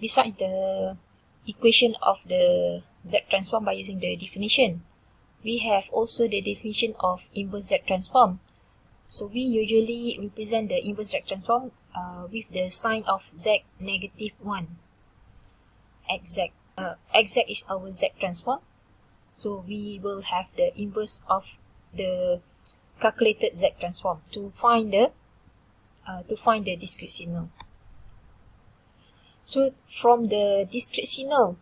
besides the equation of the Z transform by using the definition, we have also the definition of inverse Z transform. So we usually represent the inverse Z transform with the sign of Z negative 1. Xz is our Z transform. So we will have the inverse of the calculated Z transform to find the discrete signal. So from the discrete signal,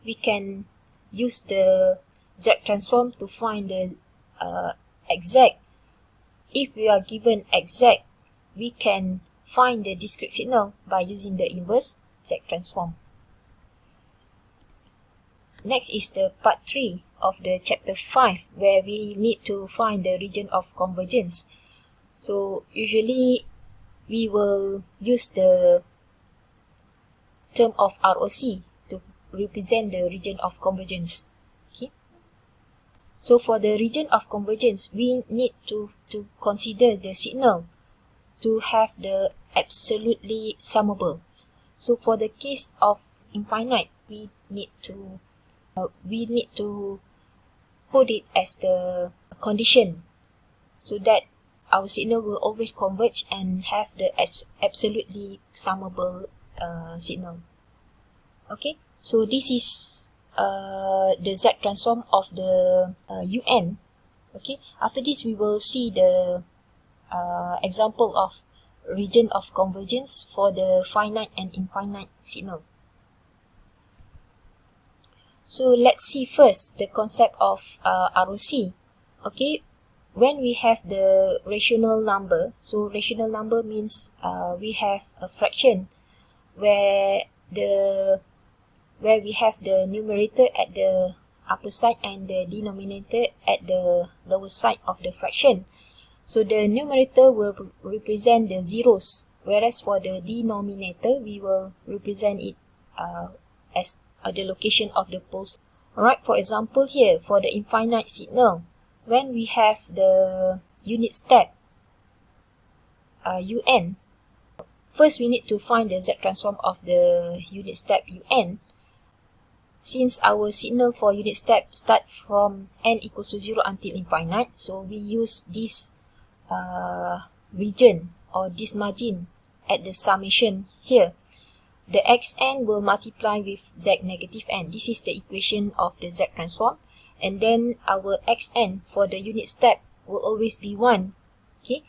we can use the Z transform to find the exact. If we are given exact, we can find the discrete signal by using the inverse Z transform. Next is the part 3 of the chapter 5, where we need to find the region of convergence. So usually we will use the term of ROC to represent the region of convergence. Okay. So for the region of convergence, we need to consider the signal to have the absolutely summable. So for the case of infinite, we need to put it as the condition so that our signal will always converge and have the absolutely summable signal. Okay, so this is the Z transform of the UN. Okay, after this we will see the example of region of convergence for the finite and infinite signal. So let's see first the concept of ROC. Okay, when we have the rational number, so rational number means we have a fraction where we have the numerator at the upper side and the denominator at the lower side of the fraction. So the numerator will represent the zeros, whereas for the denominator we will represent it as the location of the poles. Alright, for example here, for the infinite signal, when we have the unit step UN, first we need to find the Z transform of the unit step UN. Since our signal for unit step start from n equals to 0 until infinite, so we use this region or this margin at the summation here. The xn will multiply with z negative n. This is the equation of the Z transform. And then our xn for the unit step will always be 1. Okay,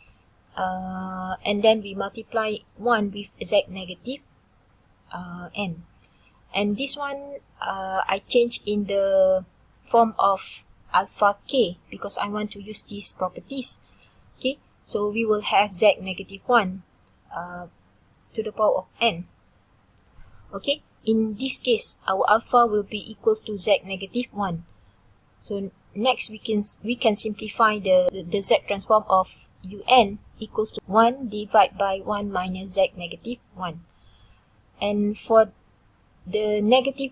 and then we multiply 1 with z negative n. And this one I change in the form of alpha k because I want to use these properties. Okay, so we will have z negative 1 to the power of n. Okay, in this case our alpha will be equals to z negative 1. So next we can simplify the Z transform of UN equals to 1 divided by 1 minus Z negative 1. And for the negative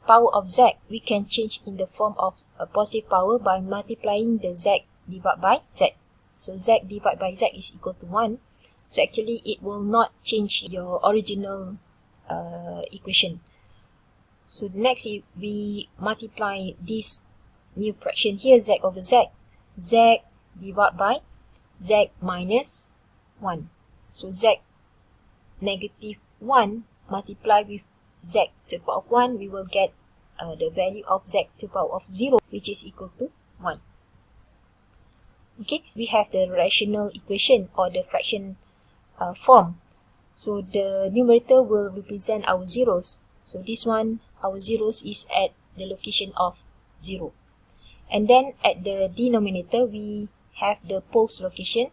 power of Z, we can change in the form of a positive power by multiplying the Z divided by Z. So Z divided by Z is equal to 1. So actually it will not change your original equation. So next we multiply this new fraction here, Z over Z. Z divided by Z minus 1. So Z negative 1 multiplied with Z to the power of 1, we will get the value of Z to the power of 0, which is equal to 1. Okay, we have the rational equation or the fraction form. So the numerator will represent our zeros. So this one, our zeros is at the location of 0. And then at the denominator, we have the poles location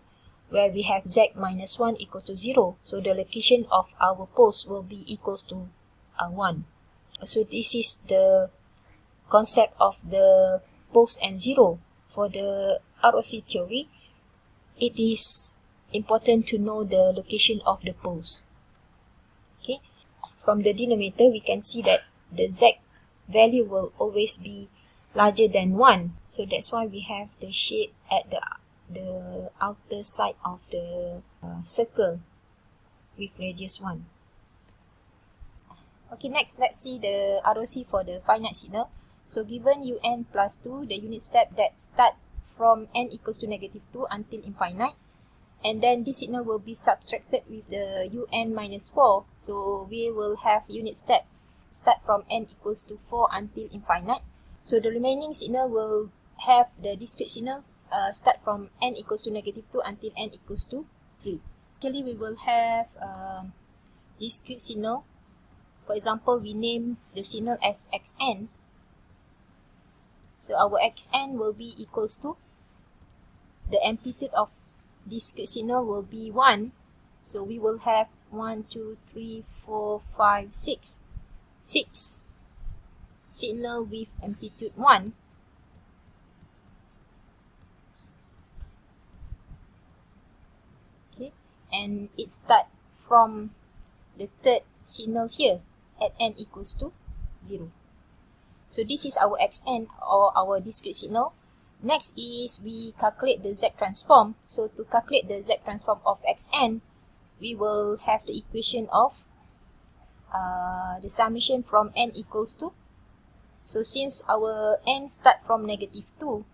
where we have Z minus 1 equals to 0. So the location of our poles will be equals to 1. So this is the concept of the poles and 0. For the ROC theory, it is important to know the location of the poles. Okay, from the denominator, we can see that the Z value will always be larger than 1. So that's why we have the shade at the outer side of the circle with radius 1. Okay, next let's see the ROC for the finite signal. So given un plus 2, the unit step that start from n equals to -2 until infinite, and then this signal will be subtracted with the un minus 4. So we will have unit step start from n equals to 4 until infinite. So the remaining signal will have the discrete signal start from n equals to -2 until n equals to 3. Actually, we will have discrete signal. For example, we name the signal as xn. So our xn will be equals to, the amplitude of discrete signal will be 1. So we will have 1, 2, 3, 4, 5, 6. 6 signal with amplitude 1. Okay, and it start from the third signal here at n equals to 0. So this is our xn, or our discrete signal. Next is we calculate the Z transform. So to calculate the Z transform of xn, we will have the equation of the summation from n equals to. So since our n start from -2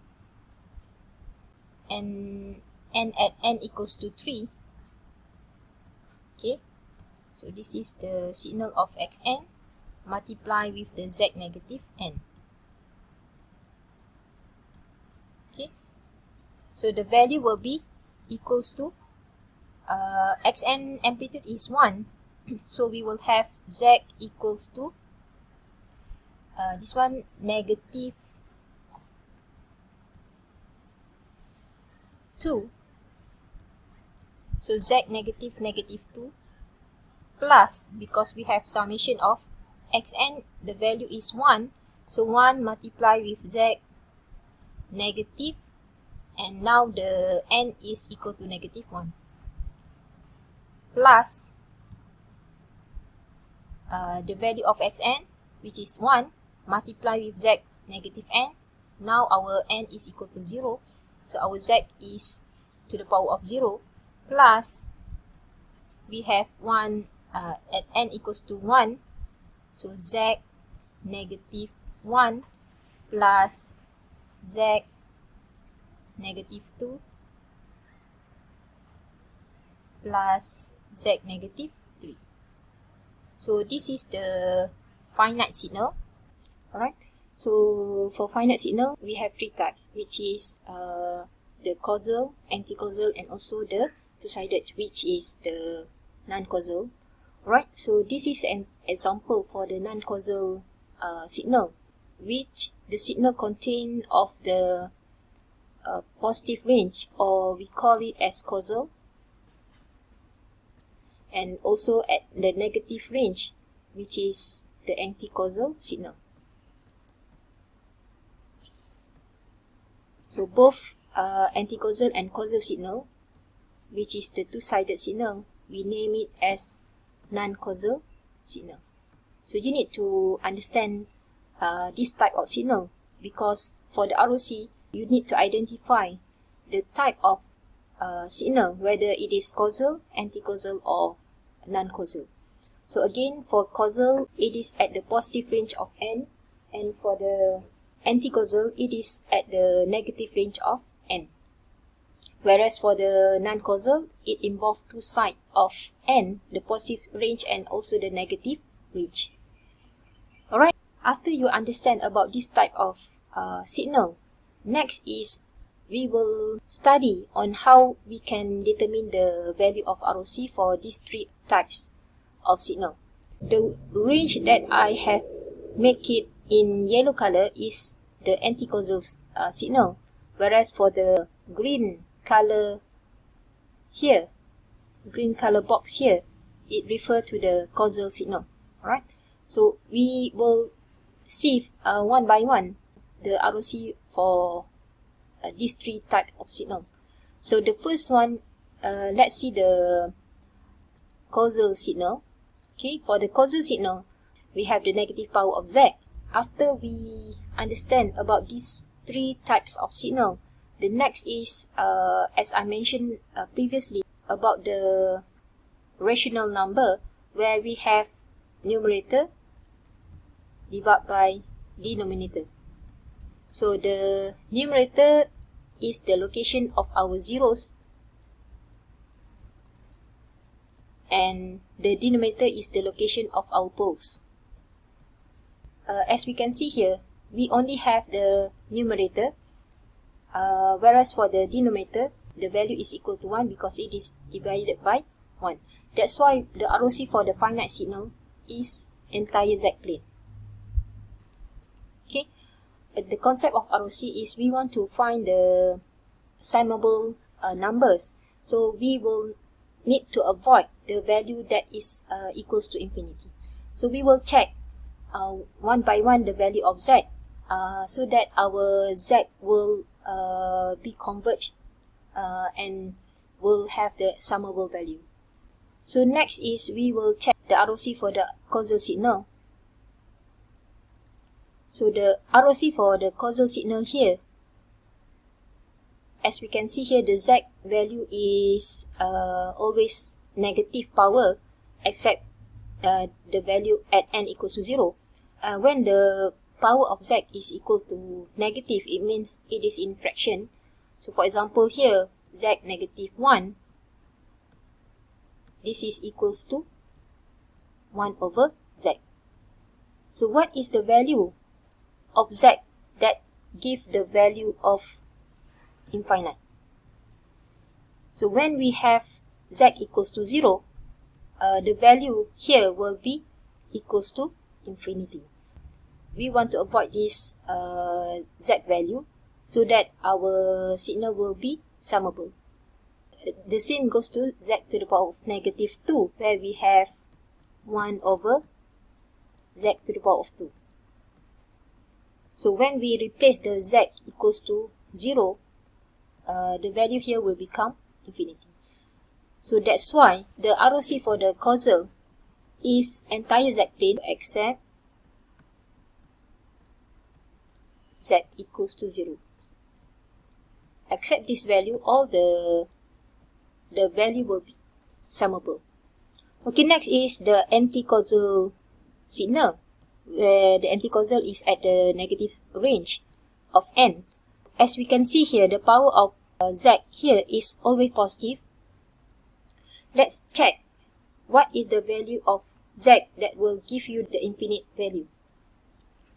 and n at n equals to 3, okay, so this is the signal of xn multiply with the Z negative n. Okay, so the value will be equals to xn amplitude is 1, so we will have Z equals to this one -2. So Z -2 plus, because we have summation of xn, the value is 1, so 1 multiply with Z negative, and now the n is equal to -1, plus the value of xn, which is 1, multiply with Z negative n. Now our n is equal to 0, so our Z is to the power of 0, plus we have 1 at n equals to 1, so Z negative 1 plus Z negative 2 plus Z negative 3. So this is the finite signal. Alright, so for finite signal, we have 3 types, which is the causal, anti-causal, and also the two-sided, which is the non-causal. Right, so this is an example for the non-causal signal, which the signal contain of the positive range, or we call it as causal, and also at the negative range, which is the anti-causal signal. So both anti-causal and causal signal, which is the two-sided signal, we name it as non-causal signal. So you need to understand this type of signal, because for the ROC, you need to identify the type of signal, whether it is causal, anti-causal, or non-causal. So again, for causal, it is at the positive range of n, and for the anti-causal, it is at the negative range of n. Whereas for the non-causal, it involves two sides of n, the positive range and also the negative range. Alright, after you understand about this type of signal, next is we will study on how we can determine the value of ROC for these 3 types of signal. The range that I have make it in yellow color is the anti-causal signal, whereas for the green color here, green color box here, it refers to the causal signal. Alright, so we will see one by one the ROC for these 3 types of signal. So the first one, let's see the causal signal. Okay, for the causal signal, we have the negative power of Z. After we understand about these 3 types of signal, the next is, as I mentioned previously, about the rational number, where we have numerator divided by denominator. So the numerator is the location of our zeros, and the denominator is the location of our poles. As we can see here, we only have the numerator, whereas for the denominator, the value is equal to 1 because it is divided by 1. That's why the ROC for the finite signal is entire Z-plane. Okay, the concept of ROC is we want to find the summable numbers, so we will need to avoid the value that is equals to infinity. So we will check one by one the value of Z, so that our Z will be converged and will have the summable value. So next is we will check the ROC for the causal signal. So the ROC for the causal signal here, as we can see here, the Z value is always negative power, except the value at n equals to 0. When the power of Z is equal to negative, it means it is in fraction. So for example here, Z negative 1, this is equals to 1 over Z. So what is the value of Z that give the value of infinite? So when we have Z equals to 0, the value here will be equals to infinity. We want to avoid this Z value so that our signal will be summable. The same goes to Z to the power of negative 2, where we have 1 over Z to the power of 2. So when we replace the Z equals to 0, the value here will become infinity. So that's why the ROC for the causal is entire Z-plane except Z equals to 0. Except this value, all the value will be summable. Okay, next is the anti-causal signal, where the anti-causal is at the negative range of n. As we can see here, the power of Z here is always positive. Let's check what is the value of Z that will give you the infinite value.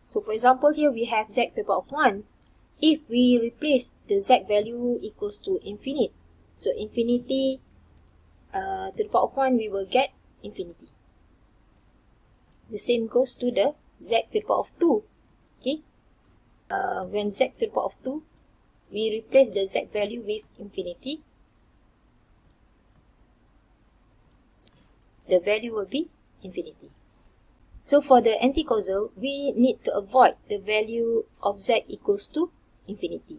So for example here we have Z to the power of 1. If we replace the Z value equals to infinite, so infinity to the power of 1, we will get infinity. The same goes to the Z to the power of 2. Okay, when Z to the power of 2, we replace the Z value with infinity, the value will be infinity. So for the anti-causal, we need to avoid the value of Z equals to infinity.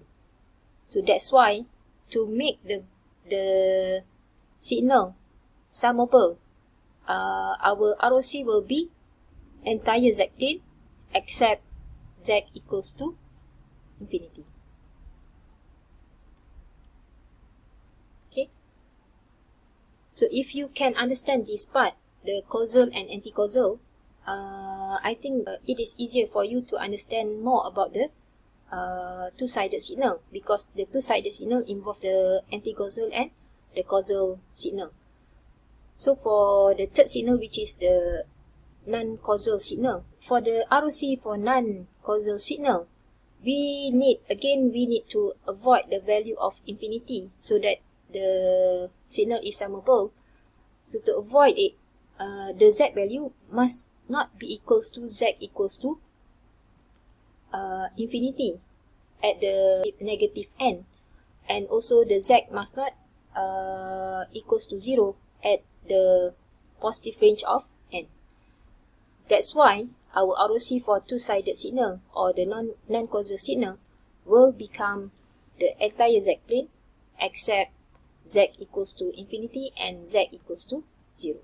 So that's why, to make the signal summable, our ROC will be entire Z-plane except Z equals to infinity. Okay, so if you can understand this part, the causal and anti-causal, I think it is easier for you to understand more about the two-sided signal, because the two-sided signal involve the anti-causal and the causal signal. So for the third signal, which is the non-causal signal, for the ROC for non-causal signal, we need to avoid the value of infinity so that the signal is summable. So to avoid it, the Z value must not be equals to Z equals to infinity at the negative n, and also the Z must not equals to 0 at the positive range of n. That's why our ROC for two-sided signal or the non-causal signal will become the entire Z-plane except Z equals to infinity and Z equals to 0.